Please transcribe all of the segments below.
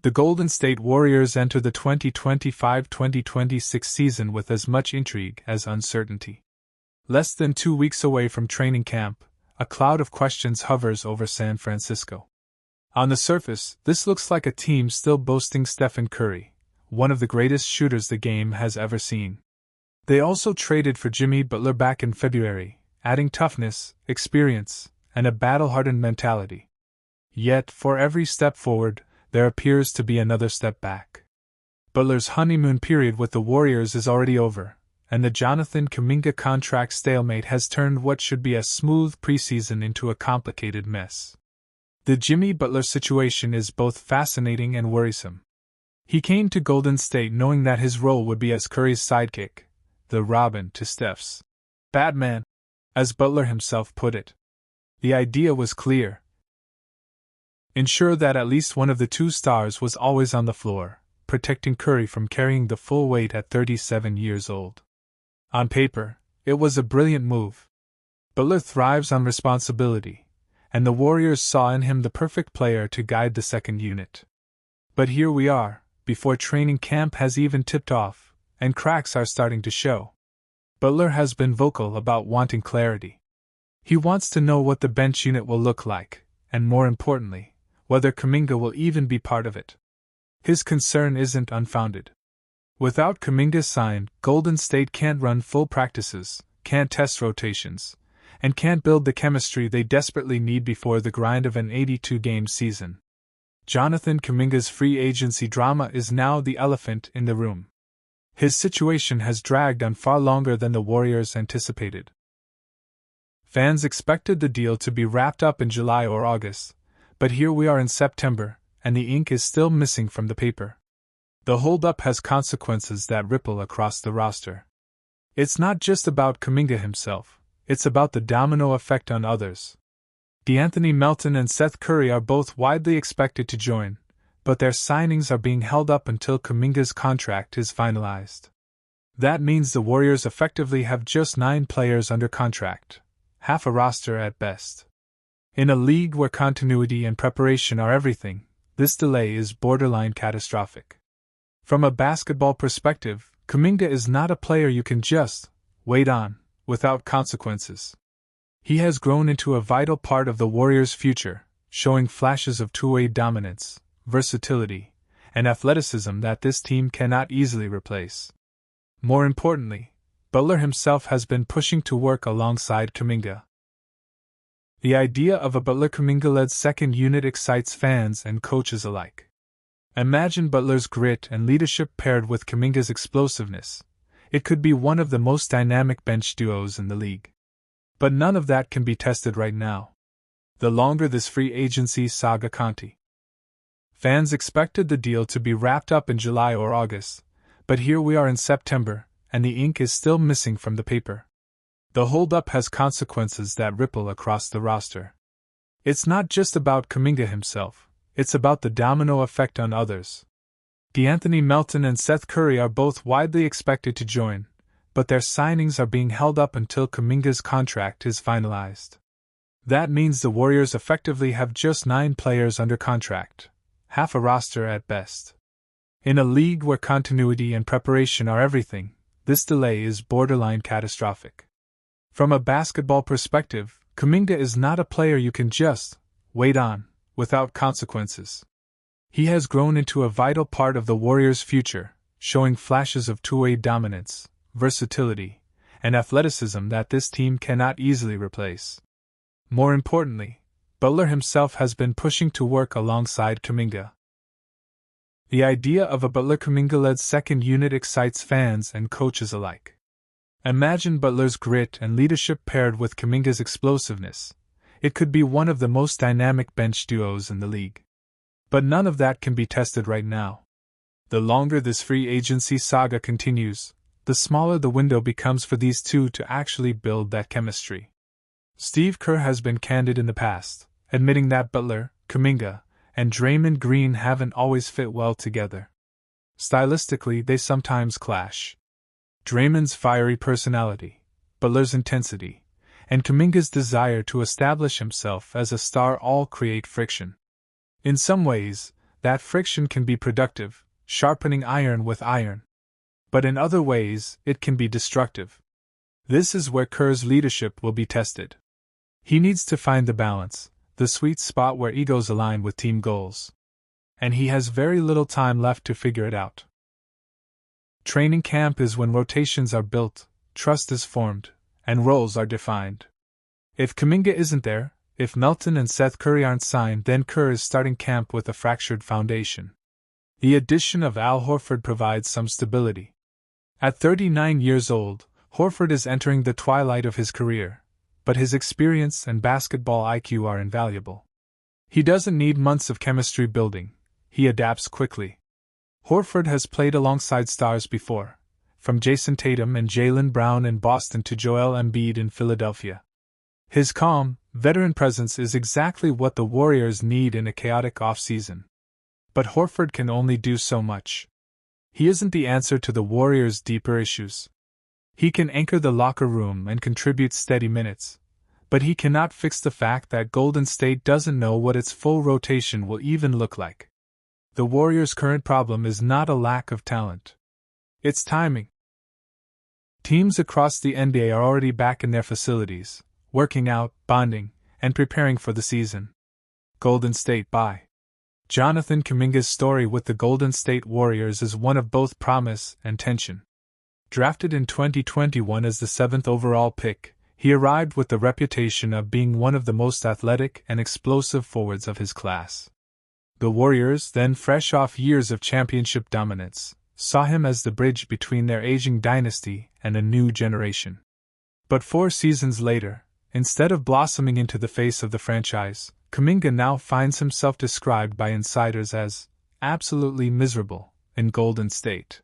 The Golden State Warriors enter the 2025-2026 season with as much intrigue as uncertainty. Less than 2 weeks away from training camp, a cloud of questions hovers over San Francisco. On the surface, this looks like a team still boasting Stephen Curry, one of the greatest shooters the game has ever seen. They also traded for Jimmy Butler back in February, adding toughness, experience, and a battle-hardened mentality. Yet, for every step forward, there appears to be another step back. Butler's honeymoon period with the Warriors is already over, and the Jonathan Kuminga contract stalemate has turned what should be a smooth preseason into a complicated mess. The Jimmy Butler situation is both fascinating and worrisome. He came to Golden State knowing that his role would be as Curry's sidekick, the Robin to Steph's Batman, as Butler himself put it. The idea was clear. Ensure that at least one of the two stars was always on the floor, protecting Curry from carrying the full weight at 37 years old. On paper, it was a brilliant move. Butler thrives on responsibility, and the Warriors saw in him the perfect player to guide the second unit. But here we are, before training camp has even tipped off, and cracks are starting to show. Butler has been vocal about wanting clarity. He wants to know what the bench unit will look like, and more importantly, whether Kuminga will even be part of it. His concern isn't unfounded. Without Kuminga signed, Golden State can't run full practices, can't test rotations, and can't build the chemistry they desperately need before the grind of an 82-game season. Jonathan Kuminga's free agency drama is now the elephant in the room. His situation has dragged on far longer than the Warriors anticipated. Fans expected the deal to be wrapped up in July or August, but here we are in September, and the ink is still missing from the paper. The holdup has consequences that ripple across the roster. It's not just about Kuminga himself, it's about the domino effect on others. DeAnthony Melton and Seth Curry are both widely expected to join, but their signings are being held up until Kuminga's contract is finalized. That means the Warriors effectively have just 9 players under contract, half a roster at best. In a league where continuity and preparation are everything, this delay is borderline catastrophic. From a basketball perspective, Kuminga is not a player you can just wait on, without consequences. He has grown into a vital part of the Warriors' future, showing flashes of two-way dominance, versatility, and athleticism that this team cannot easily replace. More importantly, Butler himself has been pushing to work alongside Kuminga. The idea of a Butler-Kuminga-led second unit excites fans and coaches alike. Imagine Butler's grit and leadership paired with Kuminga's explosiveness. It could be one of the most dynamic bench duos in the league. But none of that can be tested right now. The longer this free agency saga continues. Fans expected the deal to be wrapped up in July or August, but here we are in September, and the ink is still missing from the paper. The holdup has consequences that ripple across the roster. It's not just about Kuminga himself, it's about the domino effect on others. DeAnthony Melton and Seth Curry are both widely expected to join, but their signings are being held up until Kuminga's contract is finalized. That means the Warriors effectively have just 9 players under contract, half a roster at best. In a league where continuity and preparation are everything, this delay is borderline catastrophic. From a basketball perspective, Kuminga is not a player you can just wait on, without consequences. He has grown into a vital part of the Warriors' future, showing flashes of two-way dominance, versatility, and athleticism that this team cannot easily replace. More importantly, Butler himself has been pushing to work alongside Kuminga. The idea of a Butler-Kuminga-led second unit excites fans and coaches alike. Imagine Butler's grit and leadership paired with Kuminga's explosiveness. It could be one of the most dynamic bench duos in the league. But none of that can be tested right now. The longer this free agency saga continues, the smaller the window becomes for these two to actually build that chemistry. Steve Kerr has been candid in the past, admitting that Butler, Kuminga, and Draymond Green haven't always fit well together. Stylistically, they sometimes clash. Draymond's fiery personality, Butler's intensity, and Kuminga's desire to establish himself as a star all create friction. In some ways, That friction can be productive, sharpening iron with iron. But in other ways, it can be destructive. This is where Kerr's leadership will be tested. He needs to find the balance, the sweet spot where egos align with team goals. And he has very little time left to figure it out. Training camp is when rotations are built, trust is formed, and roles are defined. If Kuminga isn't there, if Melton and Seth Curry aren't signed, then Kerr is starting camp with a fractured foundation. The addition of Al Horford provides some stability. At 39 years old, Horford is entering the twilight of his career, but his experience and basketball IQ are invaluable. He doesn't need months of chemistry building, he adapts quickly. Horford has played alongside stars before, from Jason Tatum and Jaylen Brown in Boston to Joel Embiid in Philadelphia. His calm, veteran presence is exactly what the Warriors need in a chaotic offseason. But Horford can only do so much. He isn't the answer to the Warriors' deeper issues. He can anchor the locker room and contribute steady minutes, but he cannot fix the fact that Golden State doesn't know what its full rotation will even look like. The Warriors' current problem is not a lack of talent. It's timing. Teams across the NBA are already back in their facilities, working out, bonding, and preparing for the season. Golden State by Jonathan Kuminga's story with the Golden State Warriors is one of both promise and tension. Drafted in 2021 as the 7th overall pick, he arrived with the reputation of being one of the most athletic and explosive forwards of his class. The Warriors, then fresh off years of championship dominance, saw him as the bridge between their aging dynasty and a new generation. But 4 seasons later, instead of blossoming into the face of the franchise, Kuminga now finds himself described by insiders as absolutely miserable in Golden State.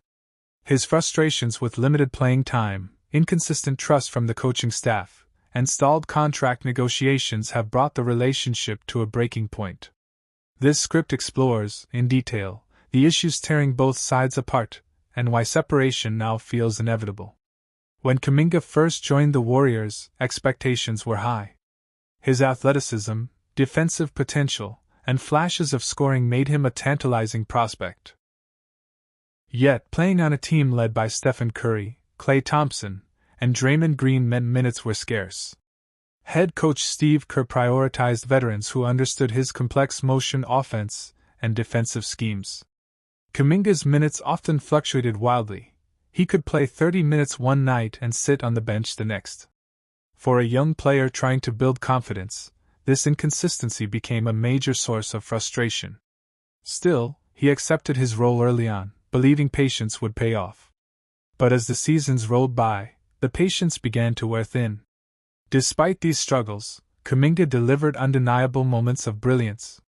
His frustrations with limited playing time, inconsistent trust from the coaching staff, and stalled contract negotiations have brought the relationship to a breaking point. This script explores, in detail, the issues tearing both sides apart, and why separation now feels inevitable. When Kuminga first joined the Warriors, expectations were high. His athleticism, defensive potential, and flashes of scoring made him a tantalizing prospect. Yet, playing on a team led by Stephen Curry, Klay Thompson, and Draymond Green meant minutes were scarce. Head coach Steve Kerr prioritized veterans who understood his complex motion offense and defensive schemes. Kuminga's minutes often fluctuated wildly. He could play 30 minutes one night and sit on the bench the next. For a young player trying to build confidence, this inconsistency became a major source of frustration. Still, he accepted his role early on, believing patience would pay off. But as the seasons rolled by, the patience began to wear thin. Despite these struggles, Kuminga delivered undeniable moments of brilliance.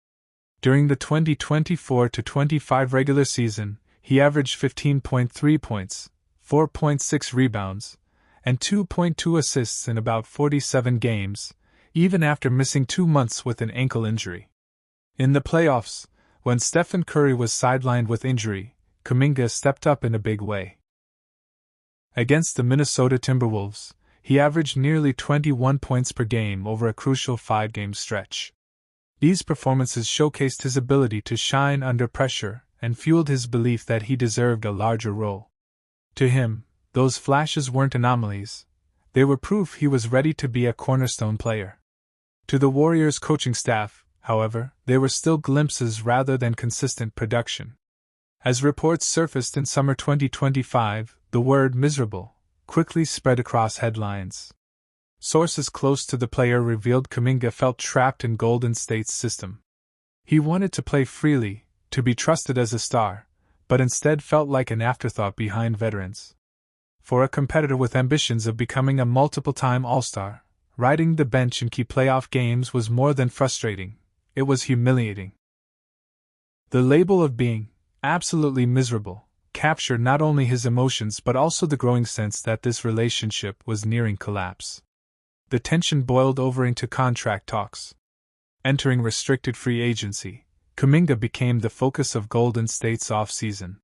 During the 2024-25 regular season, he averaged 15.3 points, 4.6 rebounds, and 2.2 assists in about 47 games, even after missing 2 months with an ankle injury. In the playoffs, when Stephen Curry was sidelined with injury, Kuminga stepped up in a big way. Against the Minnesota Timberwolves, he averaged nearly 21 points per game over a crucial 5-game stretch. These performances showcased his ability to shine under pressure and fueled his belief that he deserved a larger role. To him, those flashes weren't anomalies, they were proof he was ready to be a cornerstone player. To the Warriors' coaching staff, however, they were still glimpses rather than consistent production. As reports surfaced in summer 2025, the word miserable quickly spread across headlines. Sources close to the player revealed Kuminga felt trapped in Golden State's system. He wanted to play freely, to be trusted as a star, but instead felt like an afterthought behind veterans. For a competitor with ambitions of becoming a multiple-time All-Star, riding the bench in key playoff games was more than frustrating, it was humiliating. The label of being absolutely miserable captured not only his emotions but also the growing sense that this relationship was nearing collapse. The tension boiled over into contract talks. Entering restricted free agency, Kuminga became the focus of Golden State's off-season.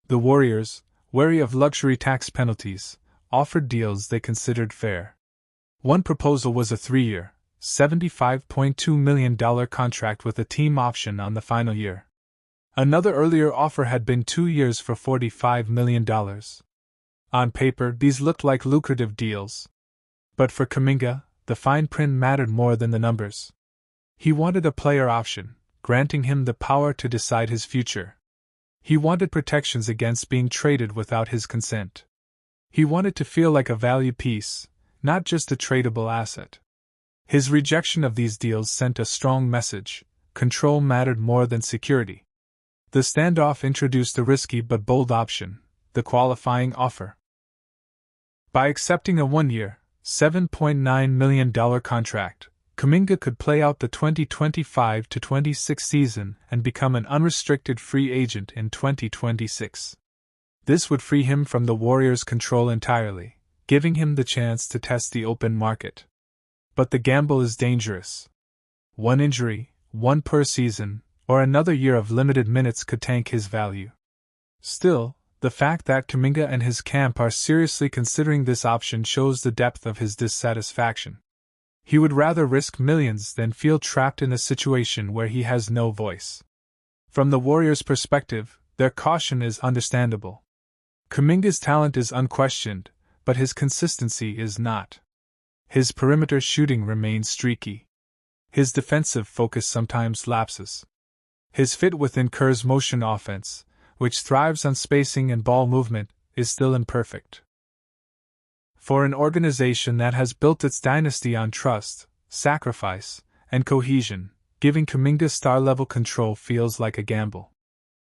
The Warriors, wary of luxury tax penalties, offered deals they considered fair. One proposal was a 3-year, $75.2 million contract with a team option on the final year. Another earlier offer had been 2 years for $45 million. On paper, these looked like lucrative deals. But for Kuminga, the fine print mattered more than the numbers. He wanted a player option, granting him the power to decide his future. He wanted protections against being traded without his consent. He wanted to feel like a valued piece, not just a tradable asset. His rejection of these deals sent a strong message: control mattered more than security. The standoff introduced a risky but bold option: the qualifying offer. By accepting a 1-year, $7.9 million contract, Kuminga could play out the 2025-26 season and become an unrestricted free agent in 2026. This would free him from the Warriors' control entirely, giving him the chance to test the open market. But the gamble is dangerous. One injury, one per season, or another year of limited minutes could tank his value. Still, the fact that Kuminga and his camp are seriously considering this option shows the depth of his dissatisfaction. He would rather risk millions than feel trapped in a situation where he has no voice. From the Warriors' perspective, their caution is understandable. Kuminga's talent is unquestioned, but his consistency is not. His perimeter shooting remains streaky. His defensive focus sometimes lapses. His fit within Kerr's motion offense, which thrives on spacing and ball movement, is still imperfect. For an organization that has built its dynasty on trust, sacrifice, and cohesion, giving Kuminga star-level control feels like a gamble.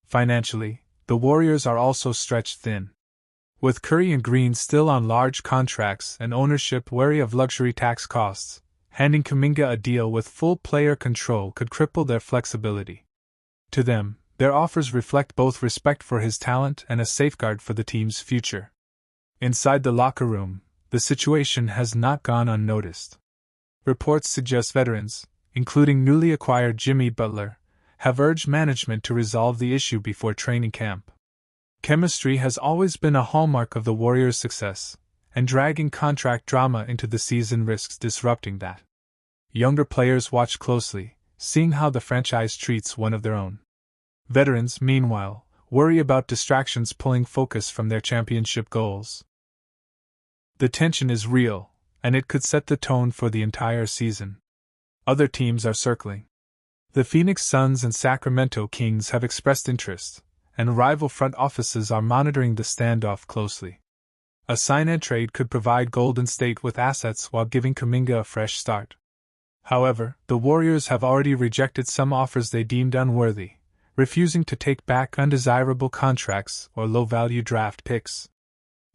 Financially, the Warriors are also stretched thin. With Curry and Green still on large contracts and ownership wary of luxury tax costs, handing Kuminga a deal with full player control could cripple their flexibility. To them, their offers reflect both respect for his talent and a safeguard for the team's future. Inside the locker room, the situation has not gone unnoticed. Reports suggest veterans, including newly acquired Jimmy Butler, have urged management to resolve the issue before training camp. Chemistry has always been a hallmark of the Warriors' success, and dragging contract drama into the season risks disrupting that. Younger players watch closely, seeing how the franchise treats one of their own. Veterans, meanwhile, worry about distractions pulling focus from their championship goals. The tension is real, and it could set the tone for the entire season. Other teams are circling. The Phoenix Suns and Sacramento Kings have expressed interest, and rival front offices are monitoring the standoff closely. A sign-and-trade could provide Golden State with assets while giving Kuminga a fresh start. However, the Warriors have already rejected some offers they deemed unworthy, refusing to take back undesirable contracts or low-value draft picks.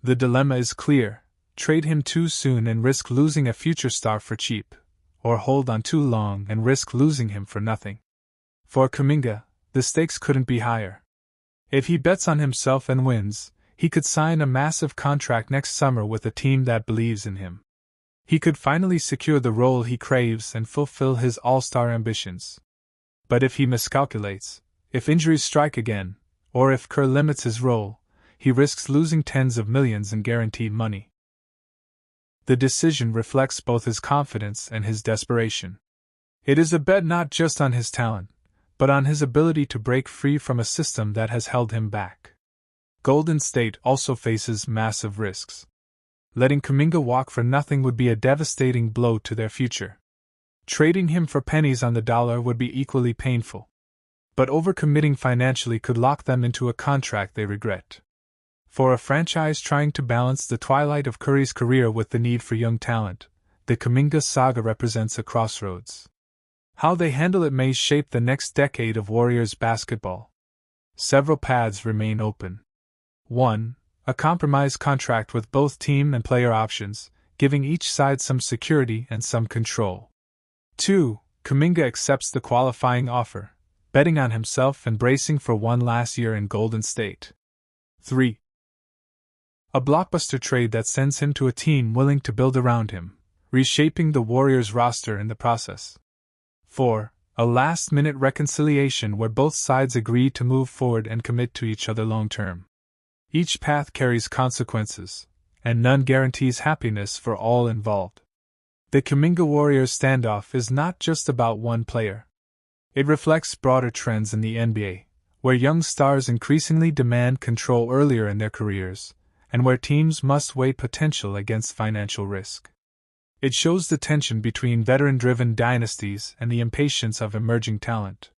The dilemma is clear: trade him too soon and risk losing a future star for cheap, or hold on too long and risk losing him for nothing. For Kuminga, the stakes couldn't be higher. If he bets on himself and wins, he could sign a massive contract next summer with a team that believes in him. He could finally secure the role he craves and fulfill his all-star ambitions. But if he miscalculates, if injuries strike again, or if Kerr limits his role, he risks losing tens of millions in guaranteed money. The decision reflects both his confidence and his desperation. It is a bet not just on his talent, but on his ability to break free from a system that has held him back. Golden State also faces massive risks. Letting Kuminga walk for nothing would be a devastating blow to their future. Trading him for pennies on the dollar would be equally painful. But overcommitting financially could lock them into a contract they regret. For a franchise trying to balance the twilight of Curry's career with the need for young talent, the Kuminga saga represents a crossroads. How they handle it may shape the next decade of Warriors basketball. Several paths remain open. 1. A compromise contract with both team and player options, giving each side some security and some control. 2. Kuminga accepts the qualifying offer, betting on himself and bracing for one last year in Golden State. 3. A blockbuster trade that sends him to a team willing to build around him, reshaping the Warriors' roster in the process. 4. A last-minute reconciliation where both sides agree to move forward and commit to each other long-term. Each path carries consequences, and none guarantees happiness for all involved. The Kuminga Warriors standoff is not just about one player. It reflects broader trends in the NBA, where young stars increasingly demand control earlier in their careers, and where teams must weigh potential against financial risk. It shows the tension between veteran-driven dynasties and the impatience of emerging talent.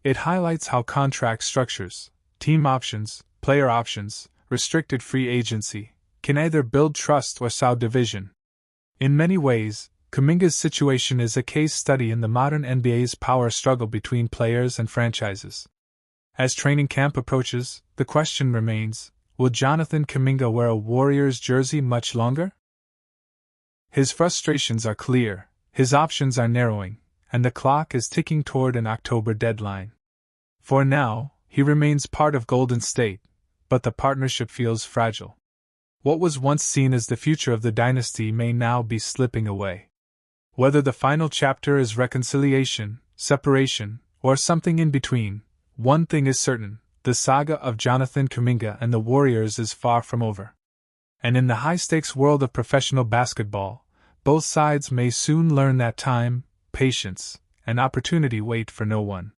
It highlights how contract structures, team options, player options, restricted free agency, can either build trust or sow division. In many ways, Kuminga's situation is a case study in the modern NBA's power struggle between players and franchises. As training camp approaches, the question remains, will Jonathan Kuminga wear a Warriors jersey much longer? His frustrations are clear, his options are narrowing, and the clock is ticking toward an October deadline. For now, he remains part of Golden State, but the partnership feels fragile. What was once seen as the future of the dynasty may now be slipping away. Whether the final chapter is reconciliation, separation, or something in between, one thing is certain: the saga of Jonathan Kuminga and the Warriors is far from over. And in the high-stakes world of professional basketball, both sides may soon learn that time, patience, and opportunity wait for no one.